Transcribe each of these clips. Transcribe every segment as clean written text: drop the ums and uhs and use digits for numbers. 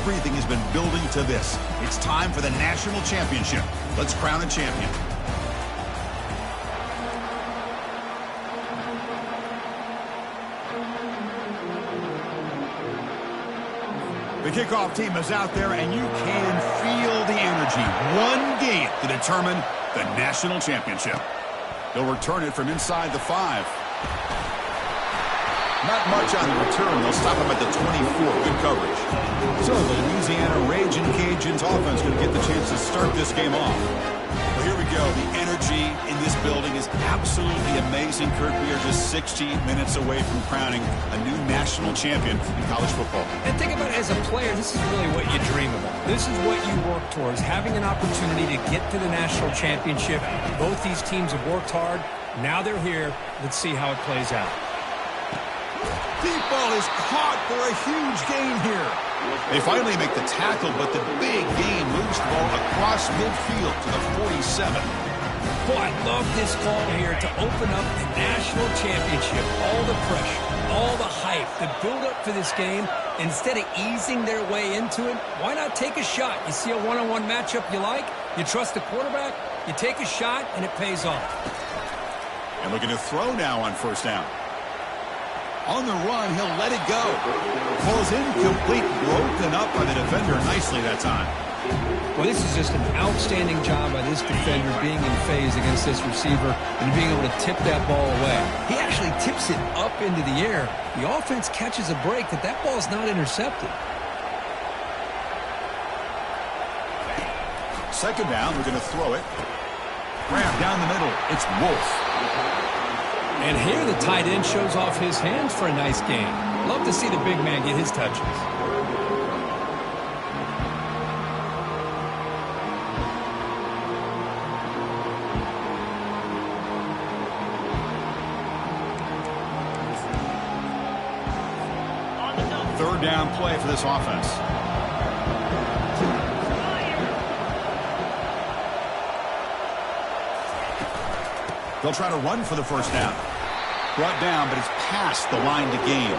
Everything has been building to this. It's time for the national championship. Let's crown a champion. The kickoff team is out there, and you can feel the energy. One game to determine the national championship. They'll return it from inside the 5. Not much on the return. They'll stop him at the 24. Good coverage. So the Louisiana Raging Cajuns offense going to get the chance to start this game off. Well, here we go. The energy in this building is absolutely amazing. Kurt, we are just 60 minutes away from crowning a new national champion in college football. And think about it as a player, this is really what you dream about. This is what you work towards, having an opportunity to get to the national championship. Both these teams have worked hard. Now they're here. Let's see how it plays out. Deep ball is caught for a huge gain here. They finally make the tackle, but the big gain moves the ball across midfield to the 47. Boy, I love this call here to open up the national championship. All the pressure, all the hype, the build-up for this game. Instead of easing their way into it, why not take a shot? You see a one-on-one matchup you like, you trust the quarterback, you take a shot, and it pays off. And looking to throw now on first down. On the run, he'll let it go. Falls incomplete, broken up by the defender nicely that time. Well, this is just an outstanding job by this defender being in phase against this receiver and being able to tip that ball away. He actually tips it up into the air. The offense catches a break that ball's not intercepted. Second down, we're going to throw it. Grab down the middle. It's Wolf. And here the tight end shows off his hands for a nice game. Love to see the big man get his touches. Third down play for this offense. They'll try to run for the first down. Brought down, but it's past the line to gain.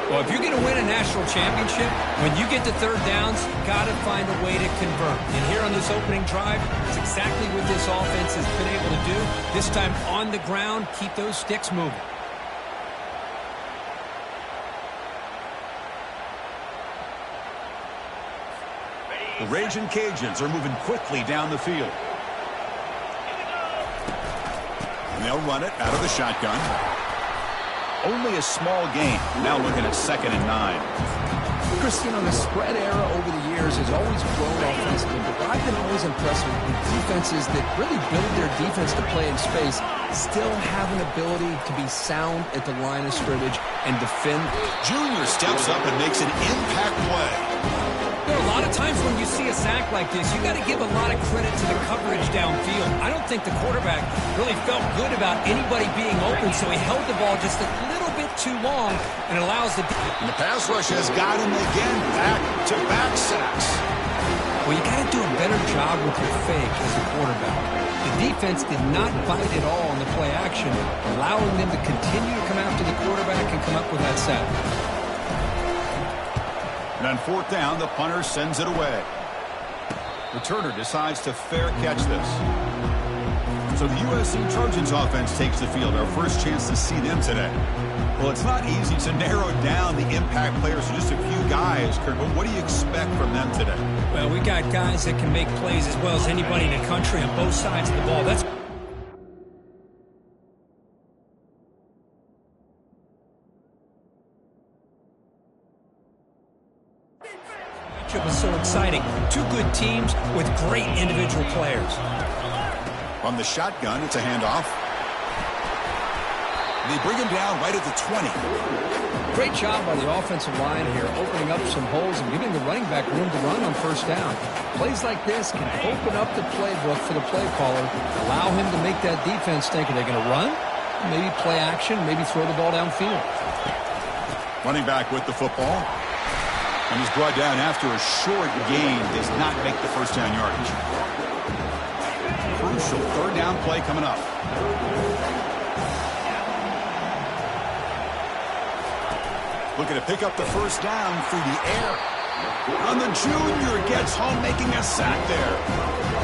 Well, if you're going to win a national championship, when you get to third downs, you've got to find a way to convert. And here on this opening drive, it's exactly what this offense has been able to do. This time on the ground, keep those sticks moving. The Raging Cajuns are moving quickly down the field. And they'll run it out of the shotgun. Only a small gain. Now looking at 2nd and 9. Christian, the spread era over the years has always grown offensively, but I've been always impressed with defenses that really build their defense to play in space, still have an ability to be sound at the line of scrimmage and defend. Junior steps up and makes an impact play. There are a lot of times when you see a sack like this, you got to give a lot of credit to the coverage downfield. I don't think the quarterback really felt good about anybody being open, so he held the ball just a little bit too long and allows the... And the pass rush has got him again, back-to-back sacks. Well, you got to do a better job with your fake as a quarterback. The defense did not bite at all on the play action, allowing them to continue to come after the quarterback and come up with that sack. And on fourth down, the punter sends it away. Returner decides to fair catch this. So the USC Trojans offense takes the field. Our first chance to see them today. Well, it's not easy to narrow down the impact players to just a few guys, Kurt, but what do you expect from them today? Well, we got guys that can make plays as well as anybody in the country on both sides of the ball. That's it was so exciting. Two good teams with great individual players. From the shotgun, it's a handoff. They bring him down right at the 20. Great job by the offensive line here, opening up some holes and giving the running back room to run on first down. Plays like this can open up the playbook for the play caller, allow him to make that defense think, are they going to run? Maybe play action, maybe throw the ball downfield. Running back with the football. And he's brought down after a short gain. Does not make the first down yardage. Crucial third down play coming up. Looking to pick up the first down through the air. And the junior gets home making a sack there.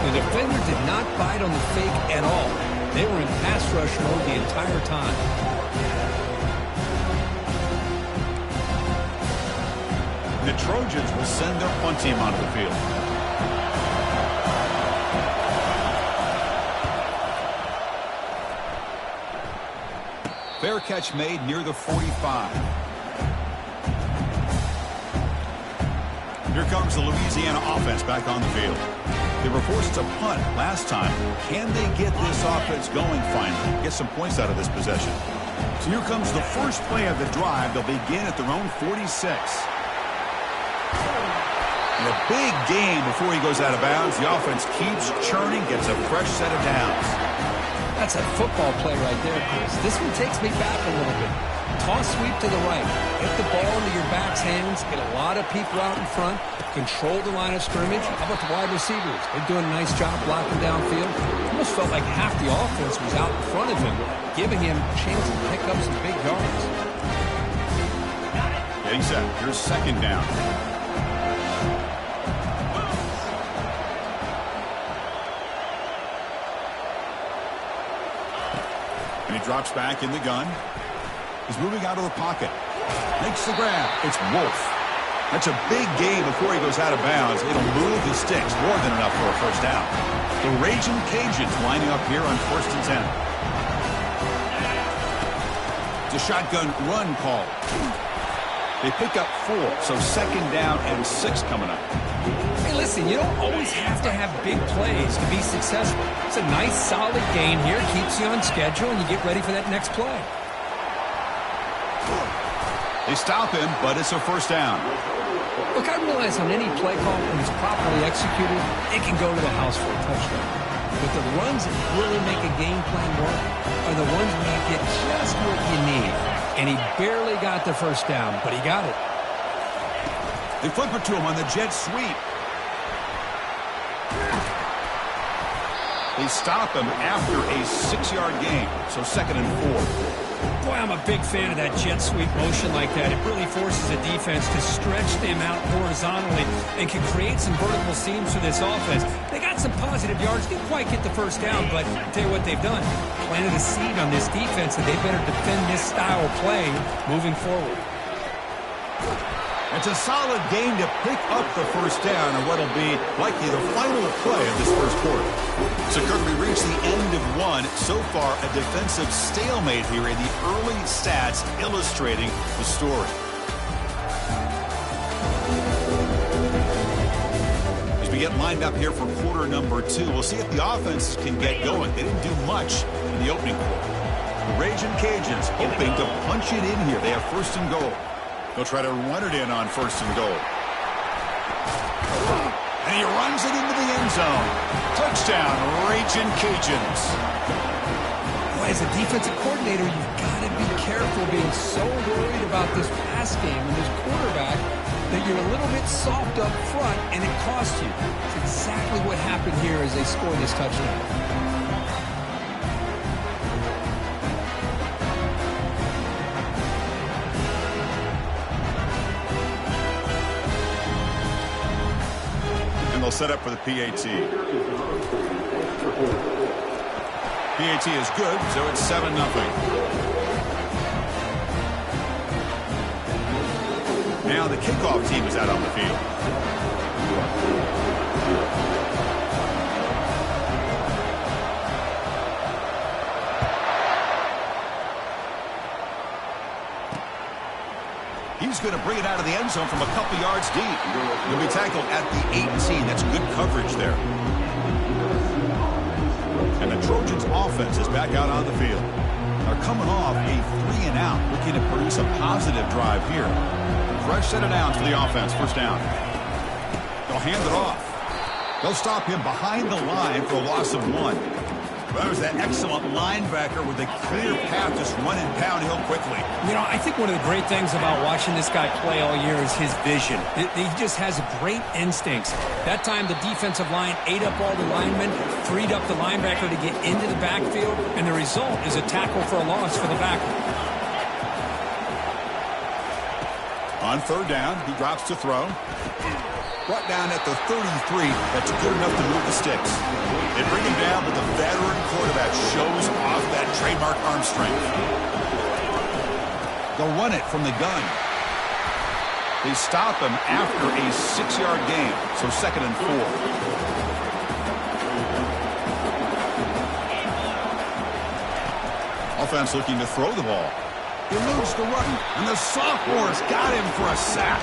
The defender did not bite on the fake at all. They were in pass rush mode the entire time. The Trojans will send their punt team onto the field. Fair catch made near the 45. Here comes the Louisiana offense back on the field. They were forced to punt last time. Can they get this offense going finally? Get some points out of this possession. So here comes the first play of the drive. They'll begin at their own 46. And a big gain before he goes out of bounds. The offense keeps churning, gets a fresh set of downs. That's a football play right there, Chris. This one takes me back a little bit. Toss sweep to the right. Get the ball into your back's hands. Get a lot of people out in front. Control the line of scrimmage. How about the wide receivers? They're doing a nice job blocking downfield. Almost felt like half the offense was out in front of him, giving him a chance to pick up some big yards. Getting set. Here's second down. And he drops back in the gun. He's moving out of the pocket. Makes the grab. It's Wolf. That's a big gain before he goes out of bounds. It'll move the sticks more than enough for a first down. The Raging Cajuns lining up here on 1st and 10. It's a shotgun run call. They pick up 4, so second down and 6 coming up. Hey, listen, you don't always have to have big plays to be successful. It's a nice, solid gain here. Keeps you on schedule, and you get ready for that next play. They stop him, but it's a first down. Look, I realize on any play call, when it's properly executed, it can go to the house for a touchdown. But the runs that really make a game plan work are the ones where you get just what you need. And he barely got the first down, but he got it. They flip it to him on the jet sweep. They stop him after a 6-yard gain, so 2nd and 4. Boy, I'm a big fan of that jet sweep motion like that. It really forces a defense to stretch them out horizontally and can create some vertical seams for this offense. They got some positive yards. Didn't quite get the first down, but I'll tell you what they've done. Planted a seed on this defense, and they better defend this style of play moving forward. It's a solid gain to pick up the first down on what will be likely the final play of this first quarter. So, Kirk, we reached the end of one. So far, a defensive stalemate here in the early stats illustrating the story. As we get lined up here for quarter number 2, we'll see if the offense can get going. They didn't do much in the opening quarter. The Raging Cajuns hoping to punch it in here. They have 1st and goal. They'll try to run it in on 1st and goal. And he runs it into the end zone. Touchdown, Raging Cajuns. Boy, as a defensive coordinator, you've got to be careful being so worried about this pass game and this quarterback that you're a little bit soft up front and it costs you. It's exactly what happened here as they scored this touchdown. They'll set up for the PAT. PAT is good, so it's 7-0. Now the kickoff team is out on the field. He's going to bring it out of the end zone from a couple yards deep. He'll be tackled at the 18. That's good coverage there. And the Trojans offense is back out on the field. They're coming off a 3-and-out, looking to produce a positive drive here. Fresh set of downs for the offense. First down. They'll hand it off. They'll stop him behind the line for a loss of 1. That was that excellent linebacker with a clear path just running downhill quickly. You know, I think one of the great things about watching this guy play all year is his vision. He just has great instincts. That time the defensive line ate up all the linemen, freed up the linebacker to get into the backfield, and the result is a tackle for a loss for the backer. On On third down, he drops to throw. Brought down at the 33. That's good enough to move the sticks. They bring him down, but the veteran quarterback shows off that trademark arm strength. They'll run it from the gun. They stop him after a 6-yard gain, so 2nd and 4. Offense looking to throw the ball. He moves the run, and the sophomore's got him for a sack.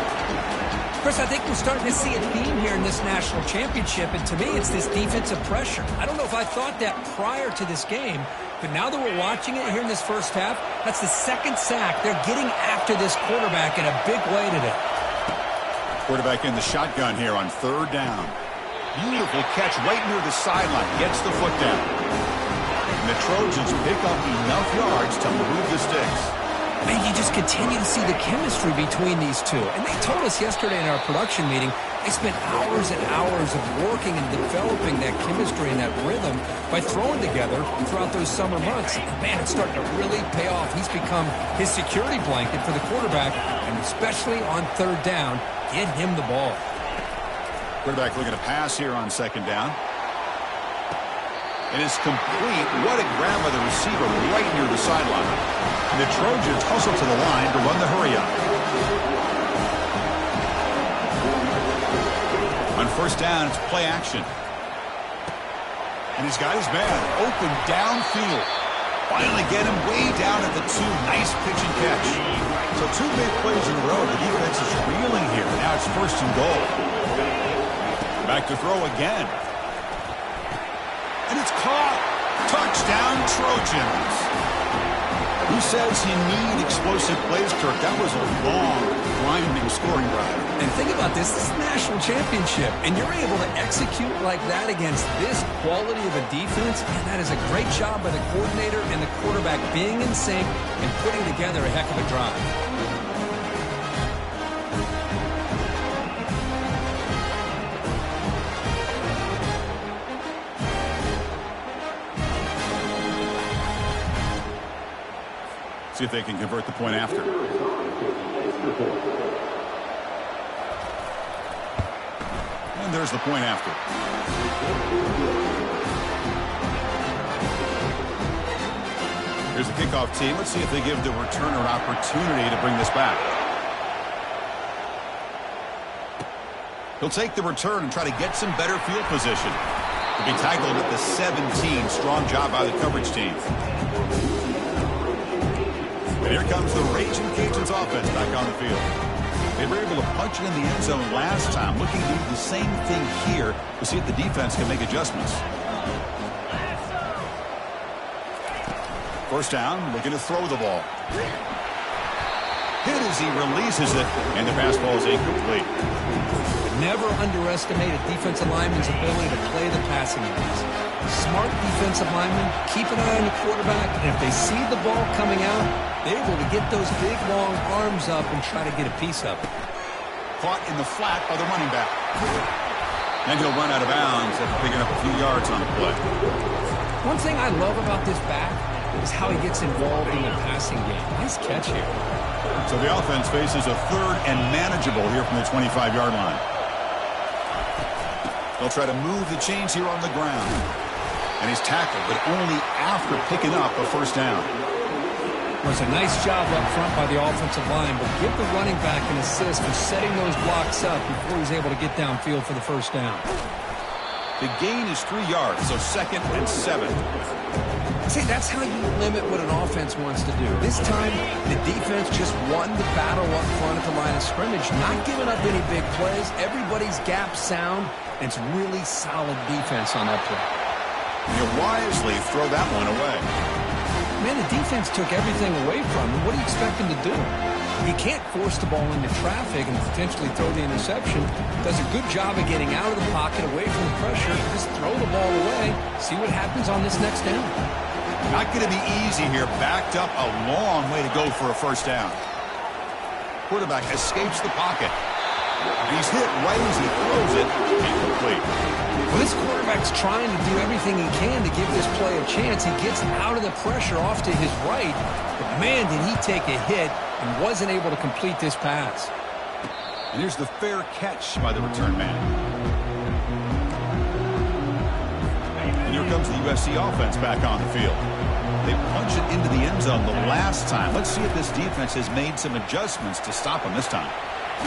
Chris, I think we're starting to see a theme here in this national championship, and to me, it's this defensive pressure. I don't know if I thought that prior to this game, but now that we're watching it here in this first half, that's the 2nd sack. They're getting after this quarterback in a big way today. Quarterback in the shotgun here on 3rd down. Beautiful catch right near the sideline. Gets the foot down. And the Trojans pick up enough yards to move the sticks. Man, you just continue to see the chemistry between these two. And they told us yesterday in our production meeting, they spent hours and hours of working and developing that chemistry and that rhythm by throwing together throughout those summer months. And man, it's starting to really pay off. He's become his security blanket for the quarterback, and especially on 3rd down, get him the ball. Quarterback looking to pass here on 2nd down. And it's complete. What a grab by the receiver right near the sideline. And the Trojans hustle to the line to run the hurry-up. On 1st down, it's play action. And he's got his man open downfield. Finally get him way down at the 2. Nice pitch and catch. So 2 big plays in a row. The defense is reeling here. Now it's 1st and goal. Back to throw again. And it's caught. Touchdown, Trojans. Who says you need explosive plays, Kirk? That was a long, grinding scoring drive. And think about this. This is a national championship, and you're able to execute like that against this quality of a defense, and that is a great job by the coordinator and the quarterback being in sync and putting together a heck of a drive. See if they can convert the point after. And there's the point after. Here's the kickoff team. Let's see if they give the returner an opportunity to bring this back. He'll take the return and try to get some better field position. To be tackled at the 17. Strong job by the coverage team. And here comes the Raging Cajuns offense back on the field. They were able to punch it in the end zone last time. Looking to do the same thing here to see if the defense can make adjustments. 1st down, looking to throw the ball. Hit as he releases it, and the pass ball is incomplete. Never underestimate a defensive lineman's ability to play the passing lanes. Smart defensive linemen keep an eye on the quarterback, and if they see the ball coming out, they're able to get those big, long arms up and try to get a piece of it. Caught in the flat by the running back. And he'll run out of bounds after picking up a few yards on the play. One thing I love about this back is how he gets involved in the passing game. Nice catch here. So the offense faces a 3rd and manageable here from the 25-yard line. They'll try to move the chains here on the ground. And he's tackled, but only after picking up a 1st down. It was a nice job up front by the offensive line, but give the running back an assist for setting those blocks up before he's able to get downfield for the 1st down. The gain is 3 yards, so 2nd and 7. See, that's how you limit what an offense wants to do. This time, the defense just won the battle up front at the line of scrimmage, not giving up any big plays. Everybody's gap sound, and it's really solid defense on that play. And you wisely throw that one away. Man, the defense took everything away from him. What do you expect him to do? He can't force the ball into traffic and potentially throw the interception. Does a good job of getting out of the pocket, away from the pressure. Just throw the ball away. See what happens on this next down. Not going to be easy here. Backed up a long way to go for a 1st down. Quarterback escapes the pocket. He's hit right as he throws it. Incomplete. Well, this quarterback's trying to do everything he can to give this play a chance. He gets out of the pressure off to his right. But, man, did he take a hit and wasn't able to complete this pass. And here's the fair catch by the return man. And here comes the USC offense back on the field. They punched it into the end zone the last time. Let's see if this defense has made some adjustments to stop him this time.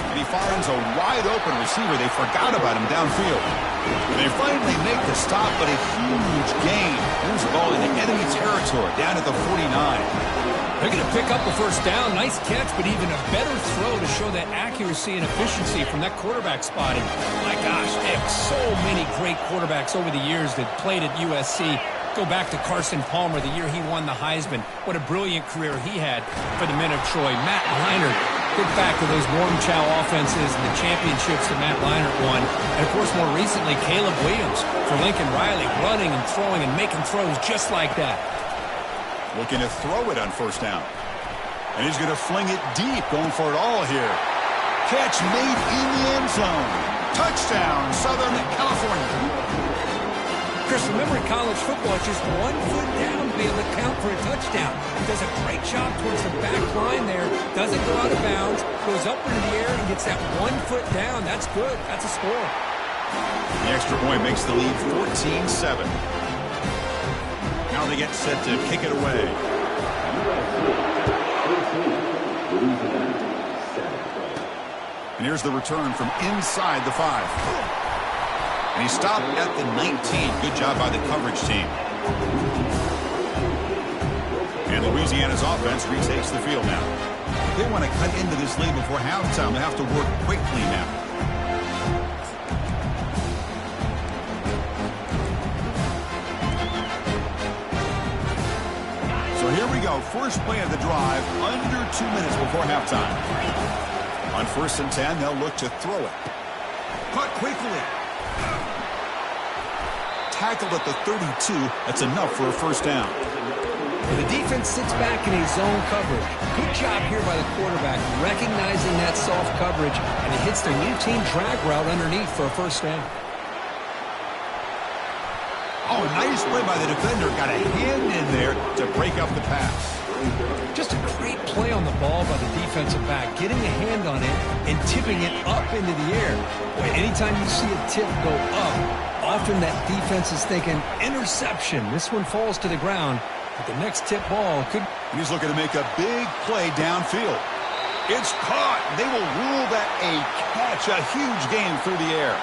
And he finds a wide-open receiver. They forgot about him downfield. And they finally make the stop, but a huge gain. Moves the ball into enemy territory, down at the 49. They're going to pick up the first down. Nice catch, but even a better throw to show that accuracy and efficiency from that quarterback spotting. My gosh, they have so many great quarterbacks over the years that played at USC. Go back to Carson Palmer, the year he won the Heisman. What a brilliant career he had for the men of Troy. Matt Leinart, think back to those warm chow offenses and the championships that Matt Leinart won. And, of course, more recently, Caleb Williams for Lincoln Riley, running and throwing and making throws just like that. Looking to throw it on first down. And he's going to fling it deep, going for it all here. Catch made in the end zone. Touchdown, Southern California. Chris, remember in college football, it's just 1 foot down to be able to count for a touchdown. He does a great job towards the back line there. Doesn't go out of bounds. Goes up into the air and gets that 1 foot down. That's good. That's a score. The extra point makes the lead 14-7. Now they get set to kick it away. And here's the return from inside the 5. And he stopped at the 19. Good job by the coverage team. And Louisiana's offense retakes the field now. They want to cut into this lead before halftime. They have to work quickly now. So here we go. First play of the drive, under 2 minutes before halftime. On 1st and 10, they'll look to throw it. Caught quickly. Tackled at the 32. That's enough for a first down. Well, the defense sits back in a zone coverage. Good job here by the quarterback, recognizing that soft coverage, and it hits the routine drag route underneath for a first down. Oh, nice play by the defender. Got a hand in there to break up the pass. Just a great play on the ball by the defensive back, getting a hand on it and tipping it up into the air. Boy, anytime you see a tip go up, often that defense is thinking interception. This one falls to the ground, but the next tip ball could... He's looking to make a big play downfield. It's caught. They will rule that a catch, a huge gain through the air.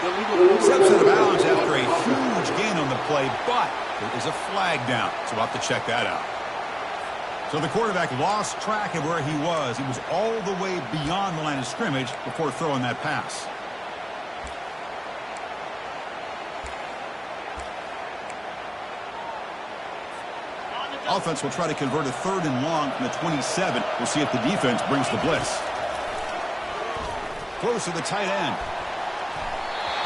Steps out of bounds after a huge gain on the play, but there is a flag down, so we'll have to check that out. So the quarterback lost track of where he was. He was all the way beyond the line of scrimmage before throwing that pass. Offense will try to convert a 3rd and long from the 27. We'll see if the defense brings the blitz. Close to the tight end.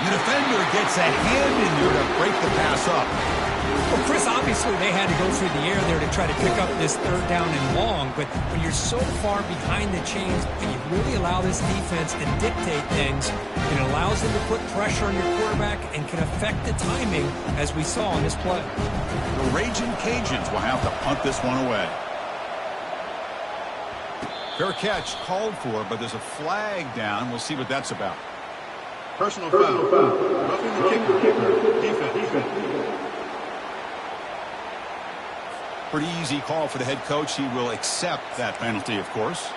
The defender gets a hand in there to break the pass up. Well, Chris, obviously they had to go through the air there to try to pick up this 3rd down and long, but when you're so far behind the chains and you really allow this defense to dictate things, it allows them to put pressure on your quarterback and can affect the timing, as we saw on this play. The Raging Cajuns will have to punt this one away. Fair catch called for, but there's a flag down. We'll see what that's about. Personal foul. Roughing the kicker. Defense. Pretty easy call for the head coach. He will accept that penalty, of course.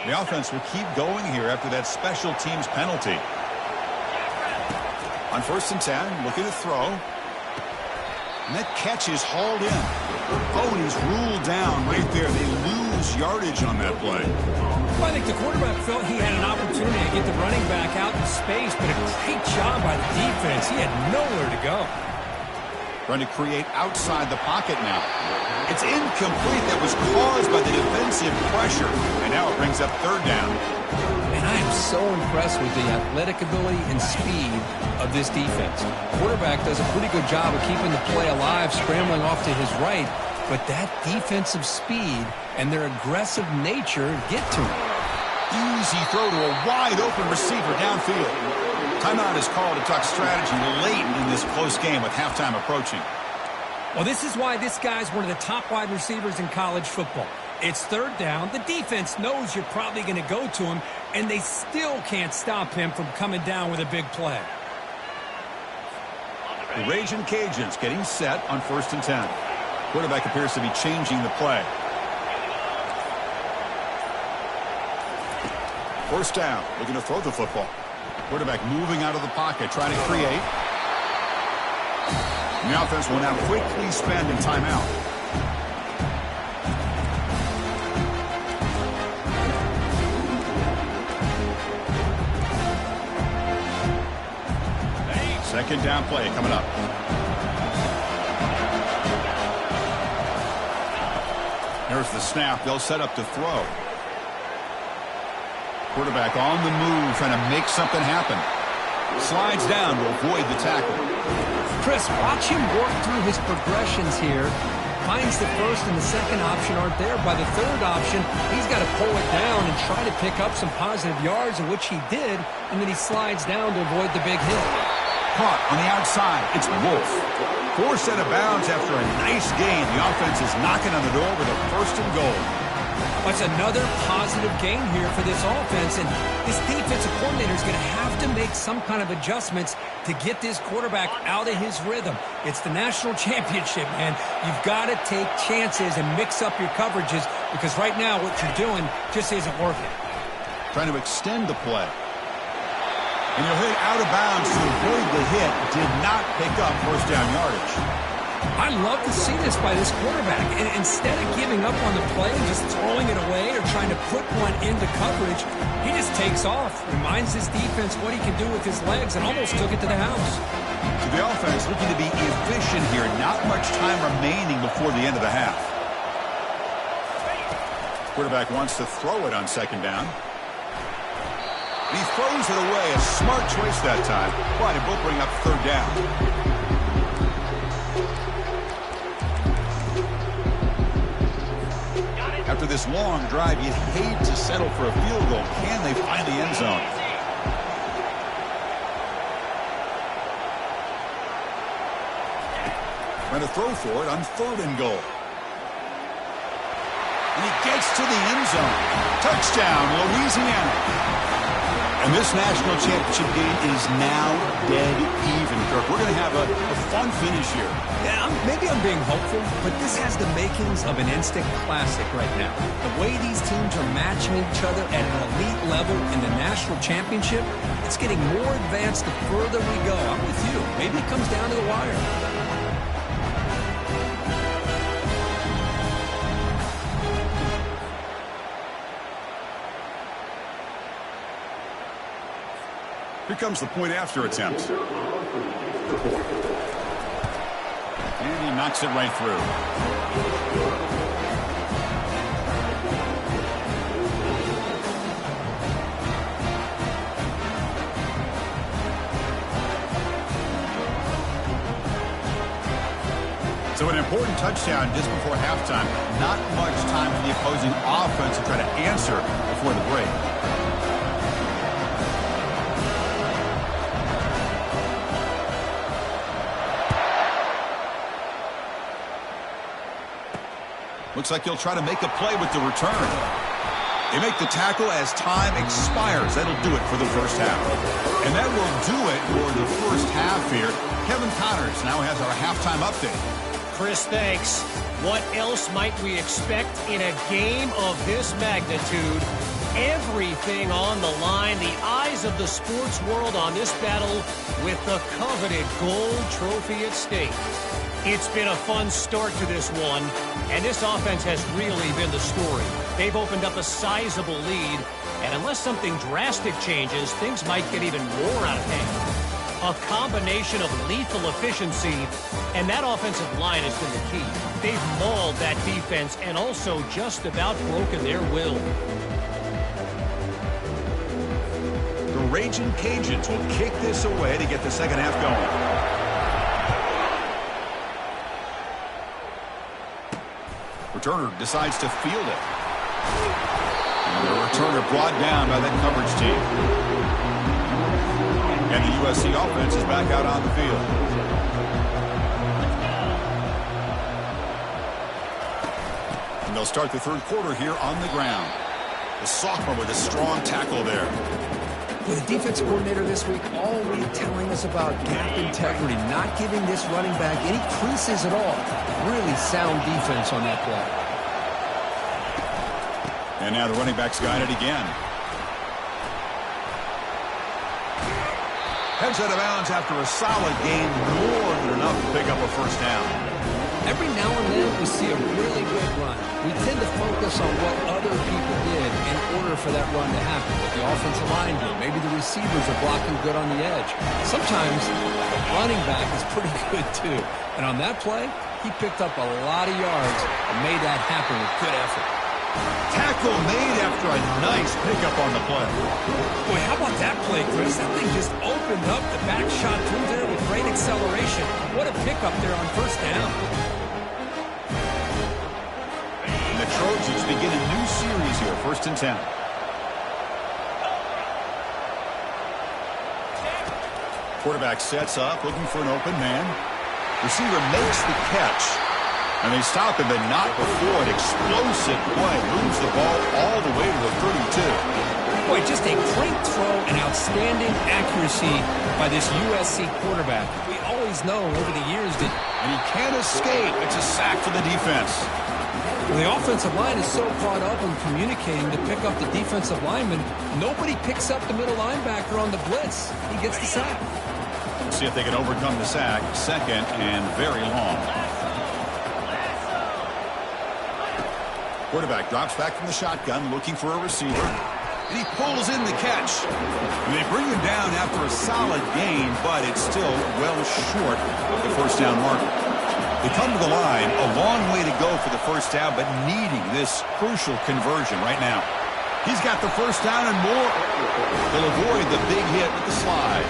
The offense will keep going here after that special teams penalty. On 1st and 10, looking to throw. And that catch is hauled in. Oh, and he's ruled down right there. They lose yardage on that play. Well, I think the quarterback felt he had an opportunity to get the running back out in space, but a great job by the defense. He had nowhere to go. Trying to create outside the pocket now. It's incomplete. That was caused by the defensive pressure. And now it brings up 3rd down. And I am so impressed with the athletic ability and speed of this defense. The quarterback does a pretty good job of keeping the play alive, scrambling off to his right. But that defensive speed and their aggressive nature get to him. Easy throw to a wide-open receiver downfield. Timeout is called to talk strategy late in this close game with halftime approaching. Well, this is why this guy's one of the top wide receivers in college football. It's third down. The defense knows you're probably going to go to him, and they still can't stop him from coming down with a big play. The Raging Cajuns getting set on 1st and 10. Quarterback appears to be changing the play. First down, looking to throw the football. Quarterback moving out of the pocket, trying to create. And the offense will now quickly spend a timeout. Second down play coming up. Here's the snap. They'll set up to throw. Quarterback on the move, trying to make something happen. Slides down to avoid the tackle. Chris, watch him work through his progressions here. Finds the first and the second option aren't there. By the third option, he's got to pull it down and try to pick up some positive yards, in which he did, and then he slides down to avoid the big hit. Caught on the outside. It's Wolf. Forced out of bounds after a nice gain. The offense is knocking on the door with a 1st and goal. That's another positive gain here for this offense, and this defensive coordinator is going to have to make some kind of adjustments to get this quarterback out of his rhythm. It's the national championship, man. You've got to take chances and mix up your coverages, because right now what you're doing just isn't working. Trying to extend the play. And he'll hit out of bounds to avoid the hit. Did not pick up 1st down yardage. I love to see this by this quarterback. And instead of giving up on the play and just throwing it away or trying to put one into coverage, he just takes off, reminds his defense what he can do with his legs, and almost took it to the house. So the offense looking to be efficient here. Not much time remaining before the end of the half. Quarterback wants to throw it on 2nd down. And he throws it away. A smart choice that time. But it will bring up 3rd down. After this long drive, you'd hate to settle for a field goal. Can they find the end zone? Trying to throw for it on 3rd and goal. And he gets to the end zone. Touchdown, Louisiana. And this national championship game is now dead even, Kirk. We're going to have a fun finish here. Yeah, maybe I'm being hopeful, but this has the makings of an instant classic right now. The way these teams are matching each other at an elite level in the national championship, it's getting more advanced the further we go. I'm with you. Maybe it comes down to the wire. Here comes the point after attempt. And he knocks it right through. So an important touchdown just before halftime. Not much time for the opposing offense to try to answer before the break. Looks like he'll try to make a play with the return. They make the tackle as time expires. That'll do it for the first half. And that will do it for the first half here. Kevin Connors now has our halftime update. Chris, thanks. What else might we expect in a game of this magnitude? Everything on the line. The eyes of the sports world on this battle with the coveted gold trophy at stake. It's been a fun start to this one, and this offense has really been the story. They've opened up a sizable lead, and unless something drastic changes, things might get even more out of hand. A combination of lethal efficiency, and that offensive line has been the key. They've mauled that defense and also just about broken their will. The Raging Cajuns will kick this away to get the second half going. Returner decides to field it. And the returner brought down by that coverage team. And the USC offense is back out on the field. And they'll start the third quarter here on the ground. The sophomore with a strong tackle there. With the defense coordinator this week all week telling us about gap integrity, not giving this running back any creases at all. Really sound defense on that play. And now the running back's got it again. Heads out of bounds after a solid gain, more than enough to pick up a first down. Every now and then we see a really good run. We tend to focus on what other people did in order for that run to happen. What the offensive line did. Maybe the receivers are blocking good on the edge. Sometimes the running back is pretty good too. And on that play, he picked up a lot of yards and made that happen with good effort. Tackle made after a nice pickup on the play. Boy, how about that play, Chris? That thing just opened up the back shot through there with great acceleration. What a pickup there on first down. And the Trojans begin a new series here, 1st and 10. Quarterback sets up, looking for an open man. Receiver makes the catch. And they stop him, but not before an explosive play. Moves the ball all the way to the 32. Boy, just a great throw and outstanding accuracy by this USC quarterback. We always know over the years that... And he can't escape. It's a sack for the defense. Well, the offensive line is so caught up in communicating to pick up the defensive lineman, nobody picks up the middle linebacker on the blitz. He gets the sack. Let's see if they can overcome the sack. 2nd and very long. Quarterback drops back from the shotgun, looking for a receiver. And he pulls in the catch. And they bring him down after a solid gain, but it's still well short of the first down marker. They come to the line, a long way to go for the first down, but needing this crucial conversion right now. He's got the first down and more. They'll avoid the big hit with the slide.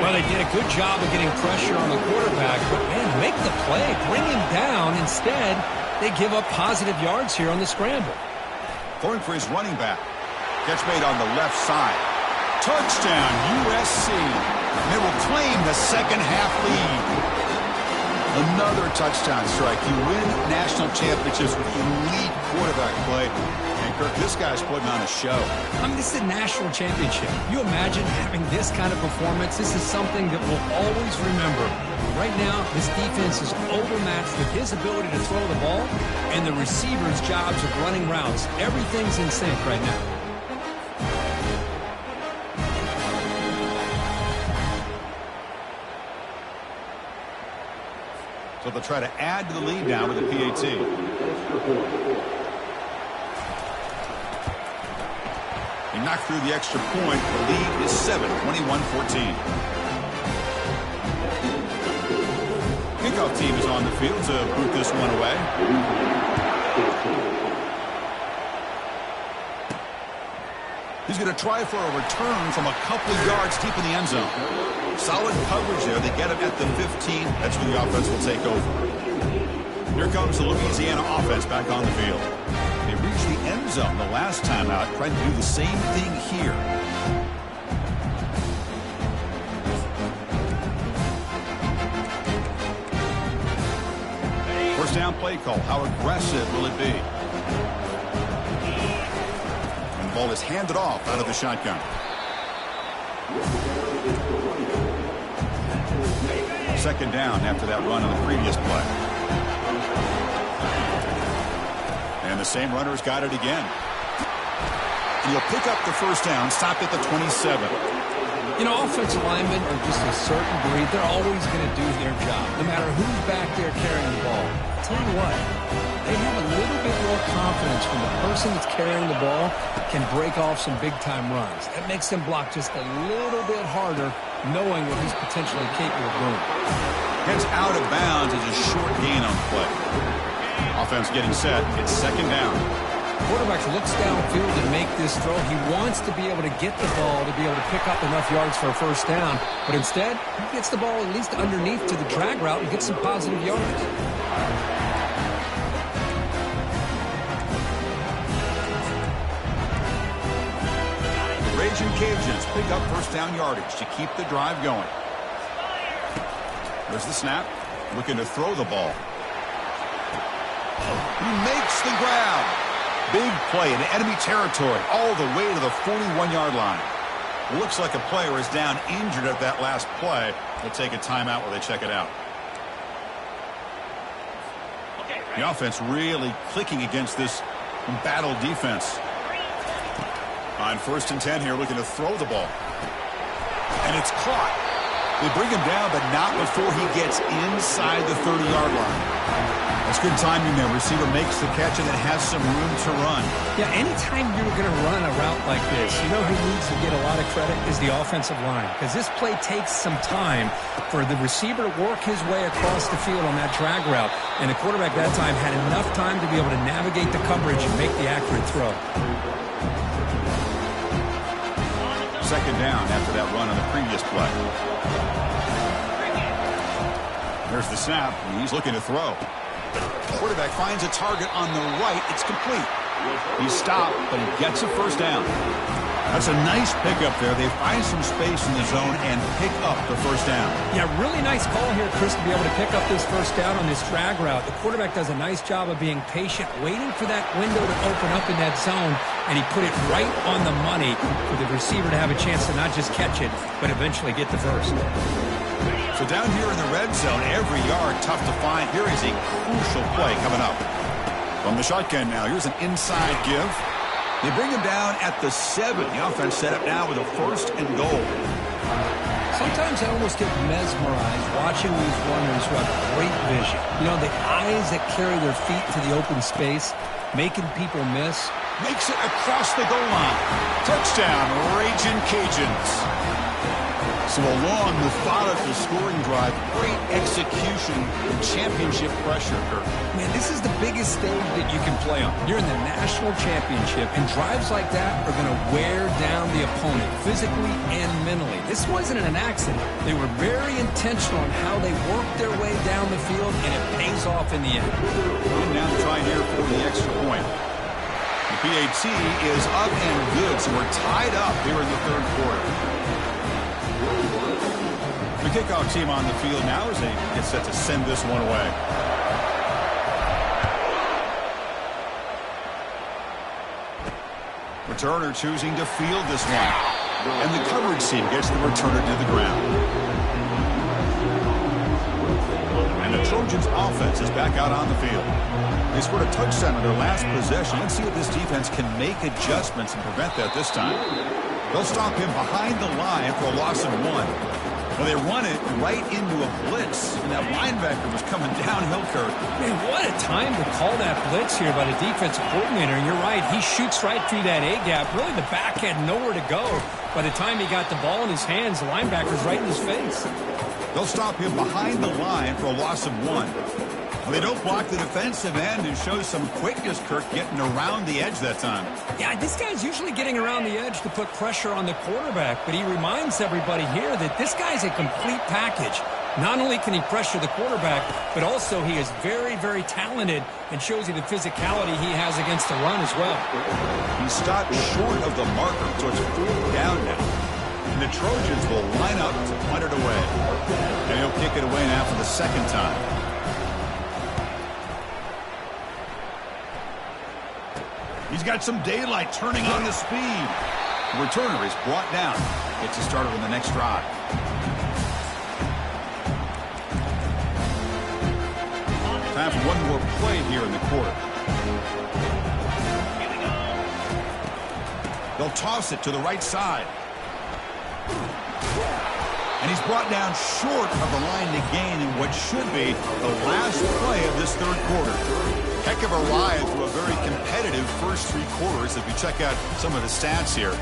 Well, they did a good job of getting pressure on the quarterback, but man, make the play, bring him down. Instead, they give up positive yards here on the scramble. Going for his running back. Catch made on the left side. Touchdown, USC. And they will claim the second half lead. Another touchdown strike. You win national championships with elite quarterback play. And, Kirk, this guy's putting on a show. I mean, this is a national championship. You imagine having this kind of performance? This is something that we'll always remember. Right now, this defense is overmatched with his ability to throw the ball and the receivers' jobs of running routes. Everything's in sync right now. So they'll try to add to the lead now with a PAT. He knocked through the extra point. The lead is 7, 21-14. Kickoff team is on the field to boot this one away. He's going to try for a return from a couple of yards deep in the end zone. Solid coverage there. They get him at the 15. That's where the offense will take over. Here comes the Louisiana offense back on the field. They reached the end zone the last time out, trying to do the same thing here. First down play call. How aggressive will it be? And the ball is handed off out of the shotgun. Second down after that run on the previous play. And the same runner's got it again. And he'll pick up the first down, stop at the 27. You know, offensive linemen are just a certain breed. They're always going to do their job, no matter who's back there carrying the ball. I'll tell you what, they have a little bit more confidence when the person that's carrying the ball can break off some big-time runs. That makes them block just a little bit harder, knowing what he's potentially capable of doing. Heads out of bounds is a short gain on the play. Offense getting set. It's second down. Quarterback looks downfield to make this throw. He wants to be able to get the ball to be able to pick up enough yards for a first down. But instead, he gets the ball at least underneath to the drag route and gets some positive yards. Raging Cajuns pick up first down yardage to keep the drive going. There's the snap. Looking to throw the ball. He makes the grab. Big play in enemy territory all the way to the 41-yard line. Looks like a player is down injured at that last play. They'll take a timeout while they check it out. The offense really clicking against this embattled defense. On 1st and 10 here, looking to throw the ball. And it's caught. They bring him down, but not before he gets inside the 30-yard line. That's good timing there. Receiver makes the catch and then has some room to run. Yeah, anytime you're going to run a route like this, you know who needs to get a lot of credit is the offensive line. Because this play takes some time for the receiver to work his way across the field on that drag route. And the quarterback that time had enough time to be able to navigate the coverage and make the accurate throw. 2nd down after that run on the previous play. There's the snap. He's looking to throw. Quarterback finds a target on the right. It's complete. He's stopped, but he gets a 1st down. That's a nice pickup there. They find some space in the zone and pick up the 1st down. Yeah, really nice call here, Chris, to be able to pick up this 1st down on this drag route. The quarterback does a nice job of being patient, waiting for that window to open up in that zone, and he put it right on the money for the receiver to have a chance to not just catch it, but eventually get the 1st. So down here in the red zone, every yard tough to find. Here is a crucial play coming up. From the shotgun now, here's an inside give. They bring him down at the 7. The offense set up now with a 1st and goal. Sometimes I almost get mesmerized watching these runners who have great vision. You know, the eyes that carry their feet to the open space, making people miss. Makes it across the goal line. Touchdown, Ragin' Cajuns. So a long, methodical scoring drive, great execution, and championship pressure, Kirk. Man, this is the biggest stage that you can play on. You're in the national championship, and drives like that are going to wear down the opponent physically and mentally. This wasn't an accident. They were very intentional on how they worked their way down the field, and it pays off in the end. And now try here for the extra point. The PAT is up and good, so we're tied up here in the 3rd quarter. The kickoff team on the field now as they get set to send this one away. Returner choosing to field this one. And the coverage team gets the returner to the ground. And the Trojans offense is back out on the field. They scored a touchdown on their last possession. Let's see if this defense can make adjustments and prevent that this time. They'll stop him behind the line for a loss of 1. Well, they run it right into a blitz, and that linebacker was coming downhill, Kirk. Man, what a time to call that blitz here by the defensive coordinator. And you're right, he shoots right through that A-gap. Really, the back had nowhere to go. By the time he got the ball in his hands, the linebacker's right in his face. They'll stop him behind the line for a loss of 1. Well, they don't block the defensive end and show some quickness, Kirk, getting around the edge that time. Yeah, this guy's usually getting around the edge to put pressure on the quarterback, but he reminds everybody here that this guy's a complete package. Not only can he pressure the quarterback, but also he is very, very talented and shows you the physicality he has against the run as well. He stopped short of the marker, so it's 4th down now. And the Trojans will line up to punt it away. And he'll kick it away now for the 2nd time. He's got some daylight turning on the speed. The returner is brought down. Gets us started on the next drive. Time for one more play here in the quarter. They'll toss it to the right side. And he's brought down short of the line to gain in what should be the last play of this 3rd quarter. Heck of a ride through a very competitive first 3 quarters if you check out some of the stats here.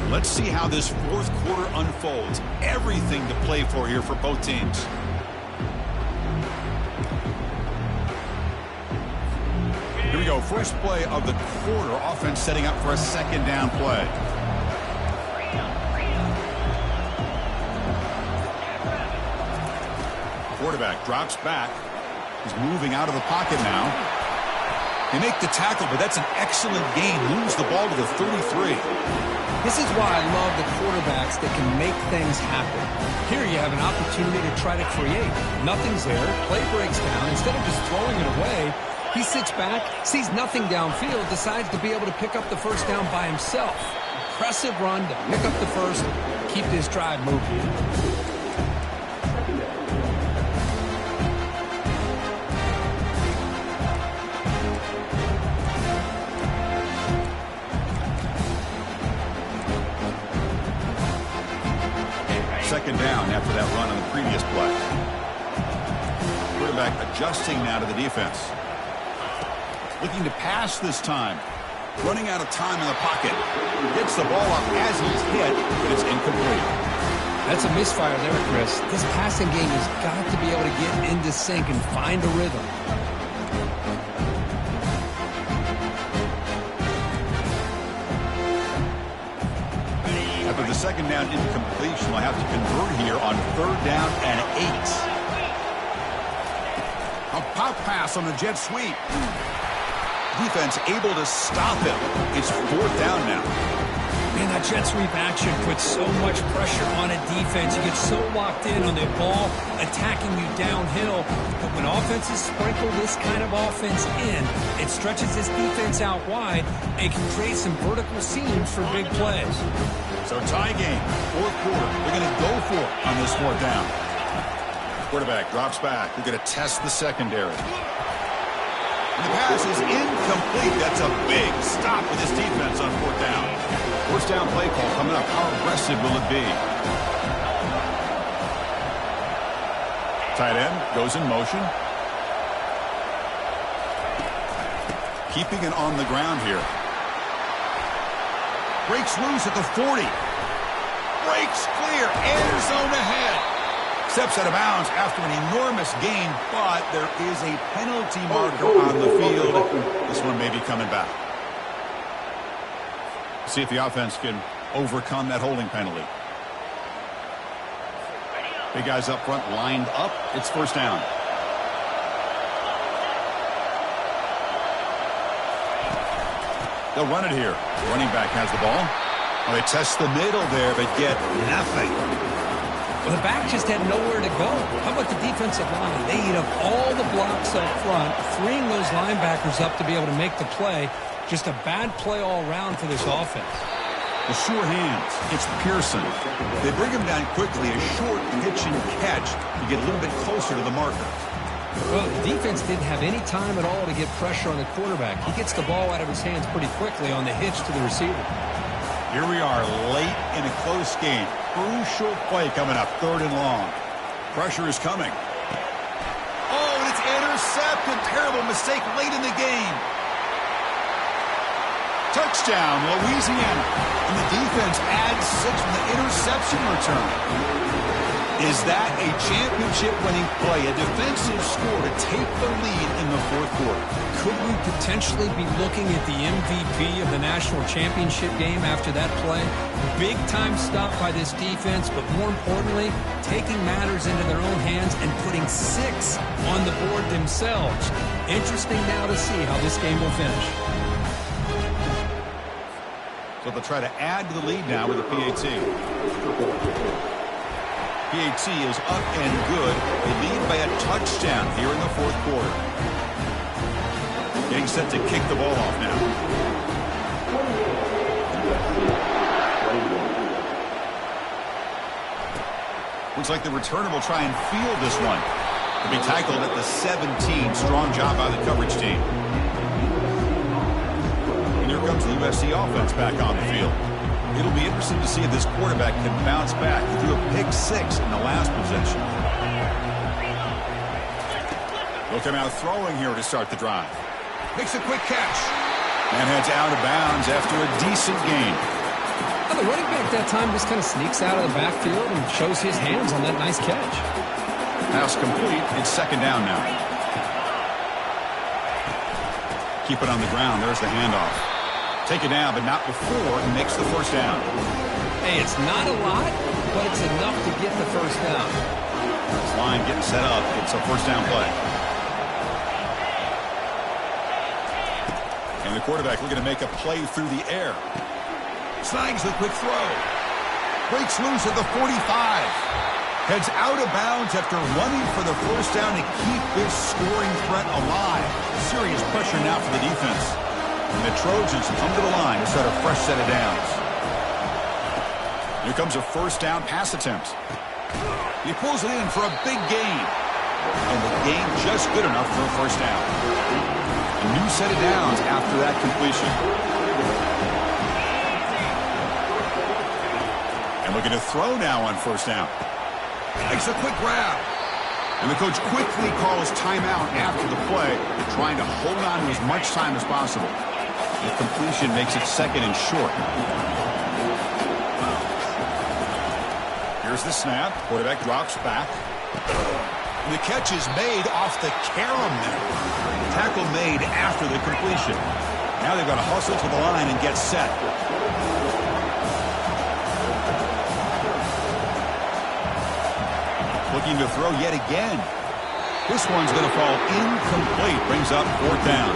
Let's see how this 4th quarter unfolds. Everything to play for here for both teams. Here we go. First play of the quarter. Offense setting up for a 2nd down play. Quarterback drops back. He's moving out of the pocket now. They make the tackle, but that's an excellent gain. Lose the ball to the 33. This is why I love the quarterbacks that can make things happen. Here you have an opportunity to try to create. Nothing's there. Play breaks down. Instead of just throwing it away, he sits back, sees nothing downfield, decides to be able to pick up the first down by himself. Impressive run to pick up the first, keep this drive moving. Second down after that run on the previous play. Quarterback adjusting now to the defense. Looking to pass this time. Running out of time in the pocket. Gets the ball up as he's hit, but it's incomplete. That's a misfire there, Chris. This passing game has got to be able to get into sync and find a rhythm. After the second down incompletion, we'll have to convert here on 3rd down and 8. A pop pass on the jet sweep. Defense able to stop him. It's 4th down now. Man, that jet sweep action puts so much pressure on a defense. You get so locked in on the ball attacking you downhill. But when offenses sprinkle this kind of offense in, it stretches this defense out wide and can create some vertical seams for big plays. So tie game, 4th quarter. They're going to go for it on this 4th down. Quarterback drops back. They're going to test the secondary. The pass is incomplete. That's a big stop with this defense on 4th down. 1st down play call coming up. How aggressive will it be? Tight end goes in motion. Keeping it on the ground here. Breaks loose at the 40. Breaks clear. End zone ahead. Steps out of bounds after an enormous gain, but there is a penalty marker on the field. This one may be coming back. See if the offense can overcome that holding penalty. Big guys up front lined up. It's 1st down. They'll run it here. Running back has the ball. Well, they test the middle there, but get nothing. Well, the back just had nowhere to go. How about the defensive line? They eat up all the blocks up front, freeing those linebackers up to be able to make the play. Just a bad play all around for this offense. The sure hands. It's Pearson. They bring him down quickly. A short pitch and catch to get a little bit closer to the marker. Well, the defense didn't have any time at all to get pressure on the quarterback. He gets the ball out of his hands pretty quickly on the hitch to the receiver. Here we are late in a close game. Crucial play coming up, 3rd and long. Pressure is coming. Oh, and it's intercepted. Terrible mistake late in the game. Touchdown, Louisiana. And the defense adds 6 from the interception return. Is that a championship-winning play, a defensive score to take the lead in the 4th quarter? Could we potentially be looking at the MVP of the national championship game after that play? Big-time stop by this defense, but more importantly, taking matters into their own hands and putting 6 on the board themselves. Interesting now to see how this game will finish. So they'll try to add to the lead now with a PAT. PAT is up and good. They lead by a touchdown here in the 4th quarter. Getting set to kick the ball off now. Looks like the returner will try and field this one. To be tackled at the 17. Strong job by the coverage team. And here comes the USC offense back on the field. It'll be interesting to see if this quarterback can bounce back. He threw a pick 6 in the last possession. Look him out throwing here to start the drive. Makes a quick catch. And heads out of bounds after a decent gain. Well, the running back that time just kind of sneaks out of the backfield and shows his hands on that nice catch. Pass complete. It's 2nd down now. Keep it on the ground. There's the handoff. Take it down, but not before he makes the 1st down. Hey, it's not a lot, but it's enough to get the 1st down. This line getting set up. It's a 1st down play. And the quarterback looking to make a play through the air. Snags the quick throw. Breaks loose at the 45. Heads out of bounds after running for the first down to keep this scoring threat alive. Serious pressure now for the defense. And the Trojans come to the line to set a fresh set of downs. Here comes a first down pass attempt. He pulls it in for a big gain. And the gain just good enough for a first down. A new set of downs after that completion. And looking to throw now on first down. Makes a quick grab. And the coach quickly calls timeout after the play, trying to hold on to as much time as possible. The completion makes it second and short. Here's the snap. Quarterback drops back. And the catch is made off the carom there. Tackle made after the completion. Now they've got to hustle to the line and get set. Looking to throw yet again. This one's going to fall incomplete. Brings up fourth down.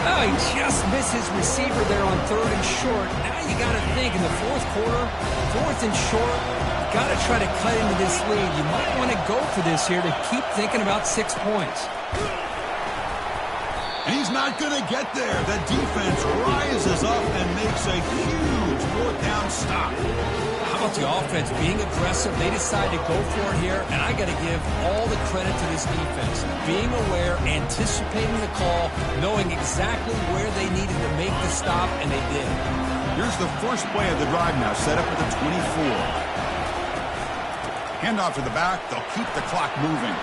Oh, he just missed his receiver there on third and short. Now you got to think in the fourth quarter, fourth and short, got to try to cut into this lead. You might want to go for this here to keep thinking about 6 points. And he's not going to get there. The defense rises up and makes a huge fourth down stop. How about the offense being aggressive? They decide to go for it here, and I got to give all the credit to this defense. Being aware, anticipating the call, knowing exactly where they needed to make the stop, and they did. Here's the first play of the drive now, set up at the 24. Handoff to the back. They'll keep the clock moving.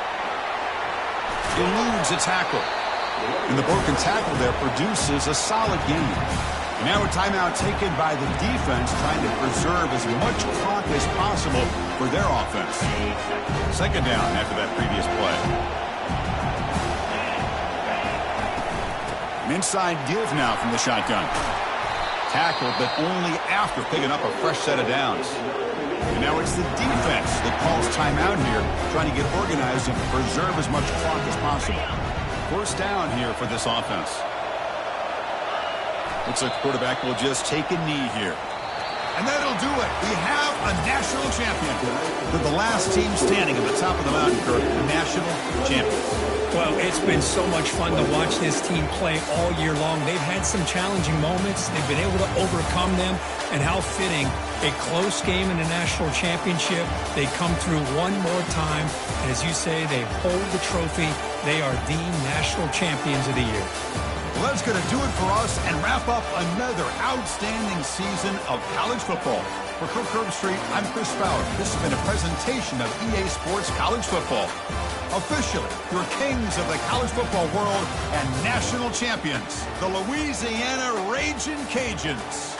Eludes a tackle. And the broken tackle there produces a solid gain. And now a timeout taken by the defense, trying to preserve as much clock as possible for their offense. Second down after that previous play. An inside give now from the shotgun. Tackled, but only after picking up a fresh set of downs. And now it's the defense that calls timeout here, trying to get organized and preserve as much clock as possible. First down here for this offense. Looks like the quarterback will just take a knee here. And that'll do it. We have a national champion. With the last team standing at the top of the mountain, Kirk, national champions. Well, it's been so much fun to watch this team play all year long. They've had some challenging moments. They've been able to overcome them. And how fitting, a close game in the national championship. They come through one more time. And as you say, they hold the trophy. They are the national champions of the year. Well, that's going to do it for us and wrap up another outstanding season of college football. For Kirk Herbstreit, I'm Chris Fowler. This has been a presentation of EA Sports College Football. Officially, your kings of the college football world and national champions, the Louisiana Ragin' Cajuns.